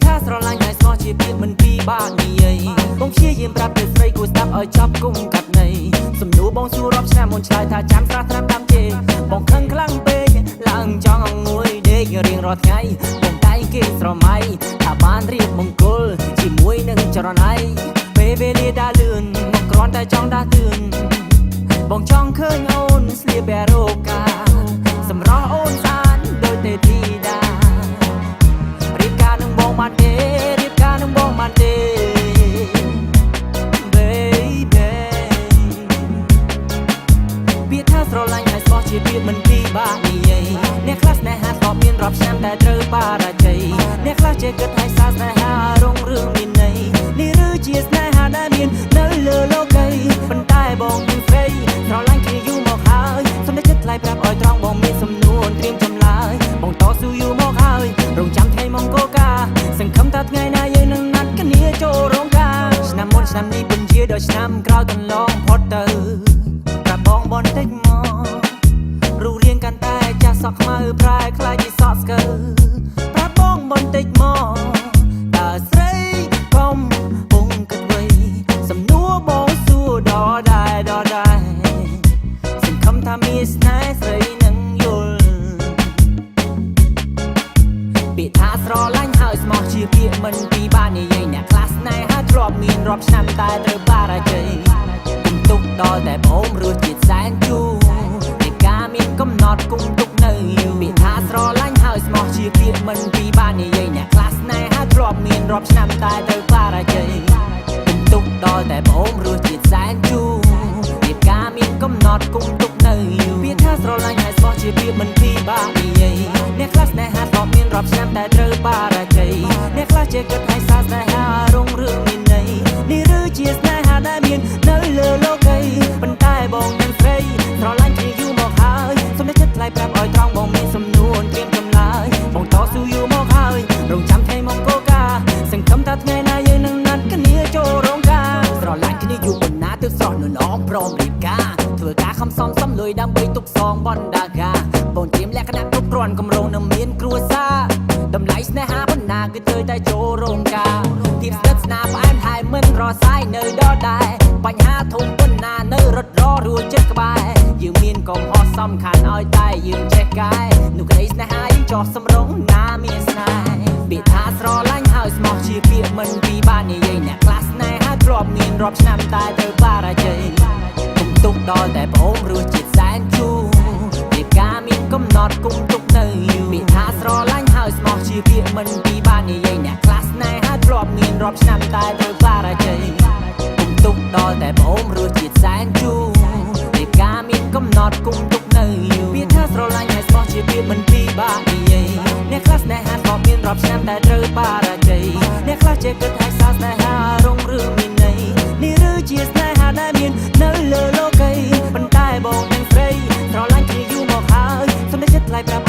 ថាស្រឡាញ់ហើយស្មោះជាពាក្យមិនពីបាក់និយាយបងព្យាយាមប្រាប់ទៅស្រីគួរស្ដាប់ឲ្យចប់គុំកាត់ន័យសំណួរបងសួររាប់ឆ្នាំមុនឆ្លើយថាចាំស្រះត្រាំតាមជេបងខឹងខ្លាំងពេកឡើងចង់អង្គុយដេករៀងរាល់ថ្ងៃបងតែគេស្រមៃថាបានរៀបមង្គលជាមួយនឹងចរណៃពេលវេលាដើរលឿនមកគ្រាន់តែចង់ដាស់តឿនបងចង់ឃើញអូនស្លៀកបែរ៉ូកាសម្រស់អូនស្អាតដូចទេធីតារៀបការនឹងបងបានទេរៀបការនឹងបងបានទេ baby ពាក្យថាស្រឡាញ់ហើយស្មោះជាពាក្យមិនពីបាក់និយាយអ្នកខ្លះស្នេហាធ្លាប់មានរាប់ឆ្នាំតែត្រូវបរាជ័យអ្នកខ្លះចេះគិតឲ្យសារស្នេហារុងរឿងមានន័យនេះឬជាស្នេហាដែលមាននៅលើលោកីប៉ុន្តែបងមិនស្រីស្រឡាញ់គ្នាយូរមកហើយសូមតែចិត្តថ្លៃប្រាប់ឲ្យត្រង់បងមានសំណួរត្រៀមចម្លើយបងតស៊ូយូរមកហើយរងចាំថ្ងៃមង្គលការសង្ឃឹមថាថ្ងៃណាយើងនឹងណាត់គ្នាចូលរោងការឆ្នាំមុនឆ្នាំនេះពិតជាដល់ឆ្នាំក្រោយកន្លងផុតទៅប្រាប់បងបន្តិចមករូបរាងកាន់តែចាស់សក់ខ្មៅប្រែខ្លាចជាសក់ស្កើប្រាប់បងបន្តិចមកតើស្រីកុំពងគិតໄວសំណួរបងសួរដល់ដែរសង្ឃឹមថាមានស្នេហ៍ស្រីនឹងយល់ពាក្យថាស្រឡាញ់ហើយស្មោះជាពាក្យមិនពីបាននិយាយអ្នកខ្លះស្នេហាធ្លាប់មានរាប់ឆ្នាំតែត្រូវបរាជ័យគុំទុកដល់តែប្អូនរសជាតិសែនជូរពេលការមានកំណត់គុំទុកនៅយូរពាក្យថាស្រឡាញ់ហើយស្មោះជាពាក្យមិនពីបាននិយាយអ្នកខ្លះស្នេហាធ្លាប់មានរាប់ឆ្នាំតែត្រូវបរាជ័យគុំទុកដល់តែប្អូនរសជាតិសែនជូរពេលការមានកំណត់គុំទុកនៅយូរពាក្យថាស្រឡាញ់ហើយស្មោះជាពាក្យមិនពីបាក់និយាយអ្នកខ្លះស្នេហាធ្លាប់មានរាប់ឆ្នាំតែត្រូវបរាជ័យអ្នកខ្លះចេះគិតឲ្យសារស្នេហារុងរឿងមានន័យនេះឬជាស្នេហាដែលមាននៅលើលោកីប៉ុន្តែបងនឹងស្រីស្រឡាញ់គ្នាយូរមកហើយសូមតែចិត្តថ្លៃប្រាប់ឲ្យត្រង់បងមានសំណួរត្រៀមចម្លើយបងតស៊ូយូរមកហើយរងចាំថ្ងៃមង្គលការសង្ឃឹមថាថ្ងៃណាយើងនឹងណាត់គ្នាចូលរោងការស្រឡាញ់គ្នាយូរប៉ុណ្ណាទើបស្រស់ននំព្រមរៀបការធ្វើការខំសំលុយដើម្បីទុកសងបណ្ដាការបងត្រៀមលក្ខណៈគ្រប់គ្រាន់កម្រងនឹងមានគ្រួសារតម្លៃស្នេហាប៉ុណ្ណាគឺត្រូវតែចូលរោងការទីស្និទ្ធស្នាលផ្អែមហើយមិនរសាយនៅដល់ដែរបញ្ហាធំប៉ុណ្ណានៅរត់ររួចចិត្តក្បែរយើងមានកំហុសសំខាន់ឲ្យតែយើងចេះកែនោះក្តីស្នេហាយើងចោះសម្រងណាមានស្នេហ៍ពាក្យថាស្រឡាញ់ហើយស្មោះជាពាក្យមិនពីបាននិយាយអ្នកខ្លះស្នេហាធ្លាប់មានរាប់ឆ្នាំតែត្រូវបរាជ័យគុំទុកដល់តែប្អូនរសជាតិសែនជូរពេលការមានកំណត់គុំទុកនៅយូរពាក្យថាស្រឡាញ់ហើយស្មោះជាពាក្យមិនពីបាននិយាយអ្នកខ្លះស្នេហាធ្លាប់មានរាប់ឆ្នាំតែត្រូវបរាជ័យគុំទុកដល់តែប្អូនរសជាតិសែនជូរពេលការមានកំណត់គុំទុកនៅយូរពាក្យថាស្រឡាញ់ហើយស្មោះជាពាក្យមិនពីបាក់និយាយអ្នកខ្លះស្នេហាធ្លាប់មានរាប់ឆ្នាំតែត្រូវបរាជ័យអ្នកខ្លះចេះគិតឲ្យសារស្នេហារុងរឿងមានន័យនេះឬជាស្នេហាដែលមាននៅលើលោកីប៉ុន្តែបងនឹងស្រីស្រឡាញ់គ្នាយូរមកហើយសូមតែចិត្តថ្លៃប្រាប់